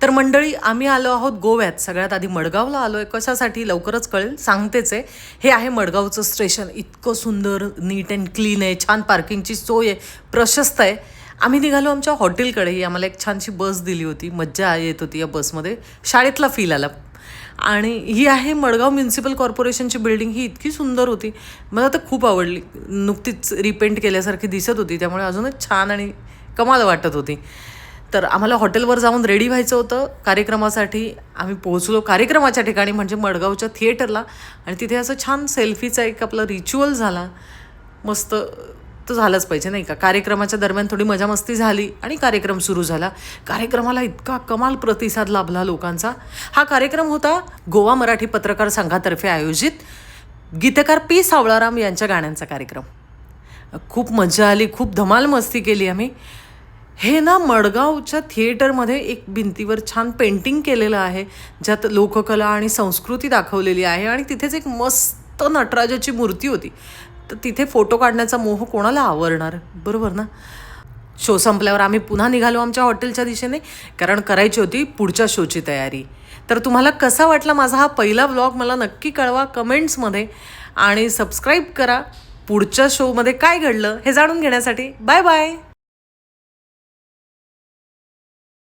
तर मंडळी, आम्ही आलो आहोत गोव्यात. सगळ्यात आधी मडगावला आलो आहे. कशासाठी लवकरच कळेल, सांगतेच आहे. हे आहे मडगावचं स्टेशन. इतकं सुंदर, नीट अँड क्लीन आहे. छान पार्किंगची सोय आहे, प्रशस्त आहे. आम्ही निघालो आमच्या हॉटेलकडे. ही आम्हाला एक छानशी बस दिली होती. मज्जा येत होती या बसमध्ये. शाळेतला फील आला. आणि ही आहे मडगाव म्युन्सिपल कॉर्पोरेशनची बिल्डिंग. ही इतकी सुंदर होती, मला तर खूप आवडली. नुकतीच रिपेंट केल्यासारखी दिसत होती, त्यामुळे अजूनच छान आणि कमाल वाटत होती. तर आम्हाला हॉटेलवर जाऊन रेडी व्हायचं होतं कार्यक्रमासाठी. आम्ही पोहोचलो कार्यक्रमाच्या ठिकाणी, म्हणजे मडगावच्या थिएटरला. आणि तिथे असं छान सेल्फीचा एक आपला रिच्युअल झाला. मस्त. तर झालंच पाहिजे नाही का. कार्यक्रमाच्या दरम्यान थोडी मजा मस्ती झाली आणि कार्यक्रम सुरू झाला. कार्यक्रमाला इतका कमाल प्रतिसाद लाभला लोकांचा. हा कार्यक्रम होता गोवा मराठी पत्रकार संघातर्फे आयोजित गीतकार पी सावळाराम यांच्या गाण्यांचा कार्यक्रम. खूप मजा आली, खूप धमाल मस्ती केली आम्ही. हे ना मडगावच्या थिएटरमध्ये एक भिंतीवर छान पेंटिंग केलेलं आहे, ज्यात लोककला आणि संस्कृती दाखवलेली आहे. आणि तिथेच एक मस्त नटराजाची मूर्ती होती. तर तिथे फोटो काढण्याचा मोह कोणाला आवडणार, बरोबर ना. शो संपल्यावर आम्ही पुन्हा निघालो आमच्या हॉटेलच्या दिशेने, कारण करायची होती पुढच्या शोची तयारी. तर तुम्हाला कसा वाटला माझा हा पहिला व्लॉग मला नक्की कळवा कमेंट्समध्ये. आणि सबस्क्राईब करा पुढच्या शोमध्ये काय घडलं हे जाणून घेण्यासाठी. Bye bye.